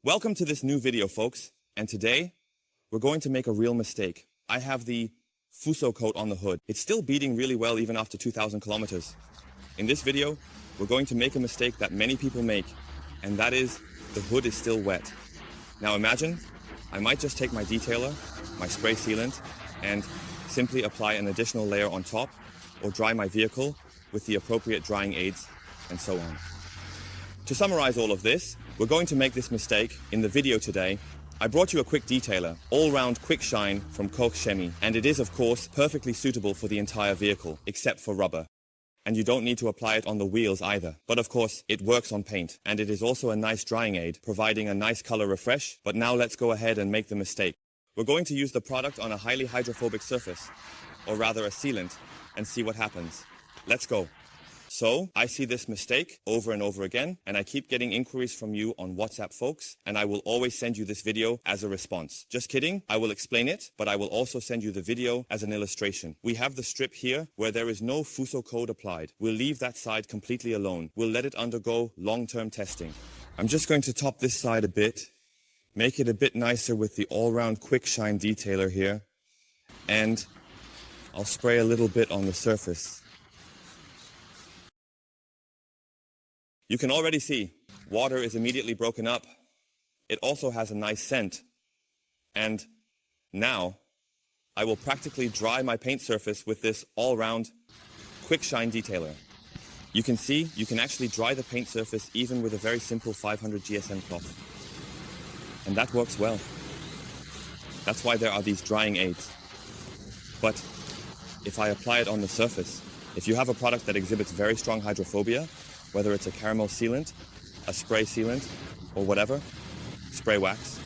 Welcome to this new video, folks, and today we're going to make a real mistake. I have the Fusso coat on the hood. It's still beading really well even after 2,000 kilometers. In this video, we're going to make a mistake that many people make, and that is the hood is still wet. Now imagine, I might just take my detailer, my spray sealant, and simply apply an additional layer on top, or dry my vehicle with the appropriate drying aids, and so on. To summarize all of this, we're going to make this mistake in the video today. I brought you a quick detailer, Allround-Quick Shine from Koch Chemie, and it is of course perfectly suitable for the entire vehicle, except for rubber. And you don't need to apply it on the wheels either. But of course, it works on paint, and it is also a nice drying aid, providing a nice color refresh. But now let's go ahead and make the mistake. We're going to use the product on a highly hydrophobic surface, or rather a sealant, and see what happens. Let's go. So, I see this mistake over and over again, and I keep getting inquiries from you on WhatsApp, folks, and I will always send you this video as a response. Just kidding, I will explain it, but I will also send you the video as an illustration. We have the strip here where there is no Fusso code applied. We'll leave that side completely alone. We'll let it undergo long-term testing. I'm just going to top this side a bit, make it a bit nicer with the all-round quick shine detailer here, and I'll spray a little bit on the surface. You can already see, water is immediately broken up. It also has a nice scent. And now, I will practically dry my paint surface with this all-round quick shine detailer. You can see, you can actually dry the paint surface even with a very simple 500 GSM cloth. And that works well. That's why there are these drying aids. But if I apply it on the surface, if you have a product that exhibits very strong hydrophobia, whether it's a caramel sealant, a spray sealant, or whatever, spray wax,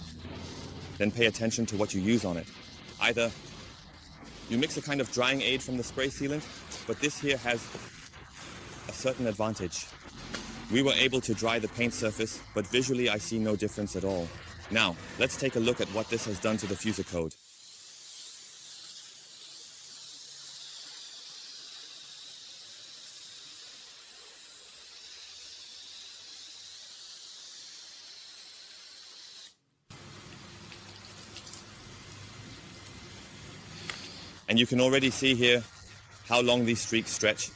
then pay attention to what you use on it. Either you mix a kind of drying aid from the spray sealant, but this here has a certain advantage. We were able to dry the paint surface, but visually I see no difference at all. Now, let's take a look at what this has done to the Fusso code. And you can already see here how long these streaks stretch,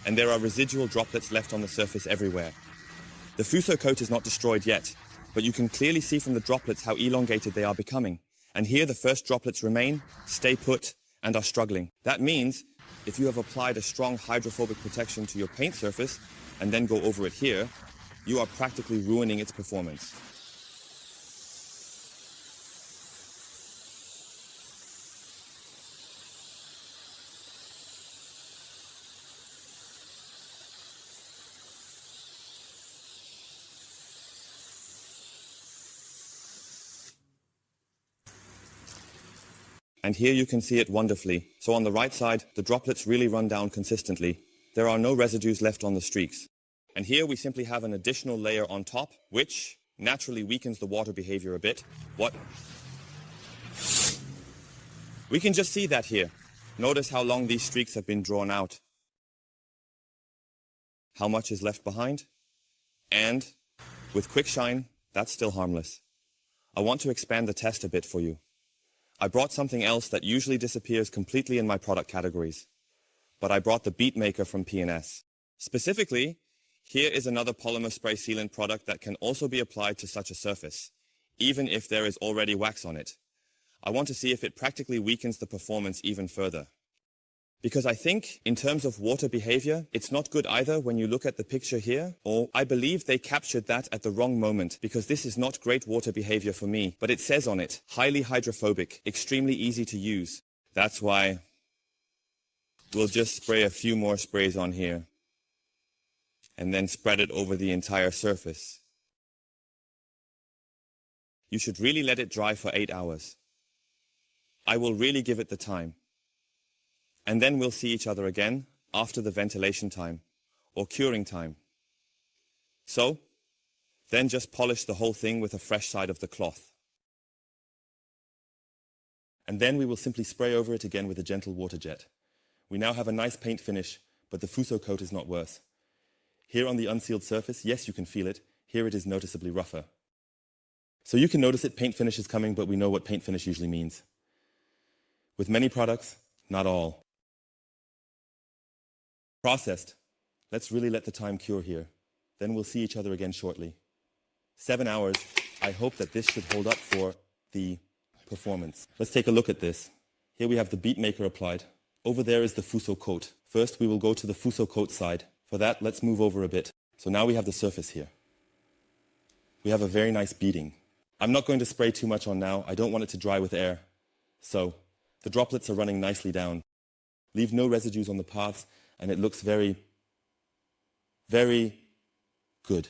and there are residual droplets left on the surface everywhere. The Fusso coat is not destroyed yet, but you can clearly see from the droplets how elongated they are becoming. And here the first droplets remain, stay put, and are struggling. That means if you have applied a strong hydrophobic protection to your paint surface and then go over it here, you are practically ruining its performance. And here you can see it wonderfully. So on the right side, the droplets really run down consistently. There are no residues left on the streaks. And here we simply have an additional layer on top, which naturally weakens the water behavior a bit. What? We can just see that here. Notice how long these streaks have been drawn out. How much is left behind? And with quick shine, that's still harmless. I want to expand the test a bit for you. I brought something else that usually disappears completely in my product categories. But I brought the Bead Maker from P&S. Specifically, here is another polymer spray sealant product that can also be applied to such a surface, even if there is already wax on it. I want to see if it practically weakens the performance even further. Because I think, in terms of water behavior, it's not good either when you look at the picture here, or I believe they captured that at the wrong moment, because this is not great water behavior for me. But it says on it, highly hydrophobic, extremely easy to use. That's why we'll just spray a few more sprays on here, and then spread it over the entire surface. You should really let it dry for 8 hours. I will really give it the time. And then we'll see each other again after the ventilation time, or curing time. So, then just polish the whole thing with a fresh side of the cloth. And then we will simply spray over it again with a gentle water jet. We now have a nice paint finish, but the Fusso coat is not worse. Here on the unsealed surface, yes, you can feel it. Here it is noticeably rougher. So you can notice it, paint finish is coming, but we know what paint finish usually means. With many products, not all. Processed. Let's really let the time cure here. Then we'll see each other again shortly. 7 hours. I hope that this should hold up for the performance. Let's take a look at this. Here we have the bead maker applied. Over there is the Fusso coat. First, we will go to the Fusso coat side. For that, let's move over a bit. So now we have the surface here. We have a very nice beading. I'm not going to spray too much on now. I don't want it to dry with air. So the droplets are running nicely down. Leave no residues on the paths, and it looks very, very good.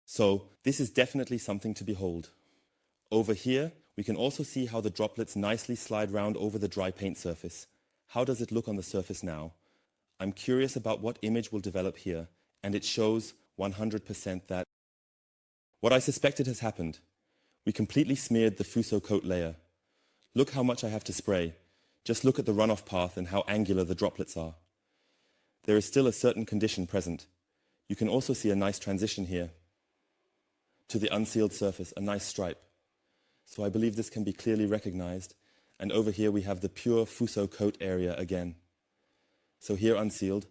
So this is definitely something to behold. Over here, we can also see how the droplets nicely slide round over the dry paint surface. How does it look on the surface now? I'm curious about what image will develop here, and it shows 100% that what I suspected has happened. We completely smeared the Fusso coat layer. Look how much I have to spray. Just look at the runoff path and how angular the droplets are. There is still a certain condition present. You can also see a nice transition here to the unsealed surface, a nice stripe. So I believe this can be clearly recognized. And over here we have the pure Fusso coat area again. So here unsealed,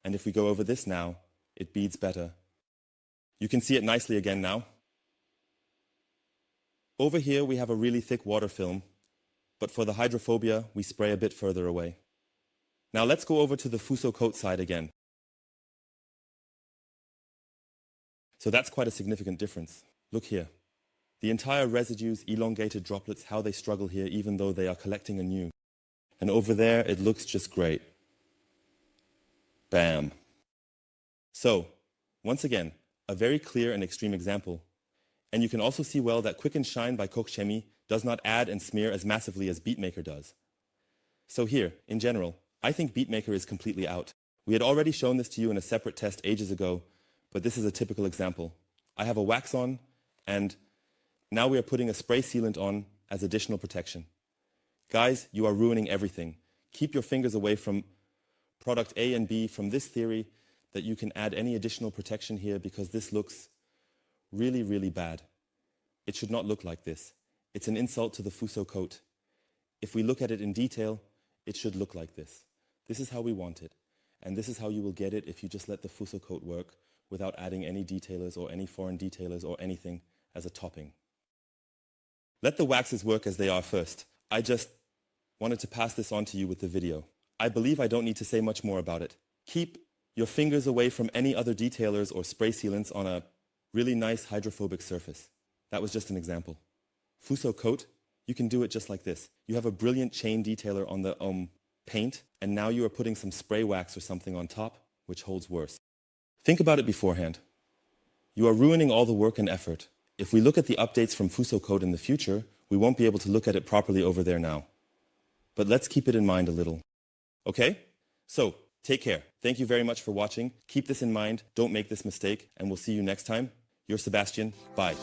and if we go over this now, it beads better. You can see it nicely again now. Over here we have a really thick water film, but for the hydrophobia we spray a bit further away. Now let's go over to the Fusso coat side again. So that's quite a significant difference. Look here. The entire residues, elongated droplets, how they struggle here even though they are collecting anew. And over there it looks just great. Bam. So, once again, a very clear and extreme example. And you can also see well that Quick and Shine by Koch Chemie does not add and smear as massively as Beadmaker does. So here, in general, I think Beadmaker is completely out. We had already shown this to you in a separate test ages ago, but this is a typical example. I have a wax on, and now we are putting a spray sealant on as additional protection. Guys, you are ruining everything. Keep your fingers away from product A and B from this theory that you can add any additional protection here because this looks really, really bad. It should not look like this. It's an insult to the Fusso coat. If we look at it in detail, it should look like this. This is how we want it. And this is how you will get it if you just let the Fusso coat work without adding any detailers or any foreign detailers or anything as a topping. Let the waxes work as they are first. I just wanted to pass this on to you with the video. I believe I don't need to say much more about it. Keep your fingers away from any other detailers or spray sealants on a really nice hydrophobic surface. That was just an example. Fusso coat, you can do it just like this. You have a brilliant chain detailer on the paint, and now you are putting some spray wax or something on top, which holds worse. Think about it beforehand. You are ruining all the work and effort. If we look at the updates from Fusso coat in the future, we won't be able to look at it properly over there now. But let's keep it in mind a little. Okay? So, take care. Thank you very much for watching. Keep this in mind. Don't make this mistake, and we'll see you next time. You're Sebastian. Bye.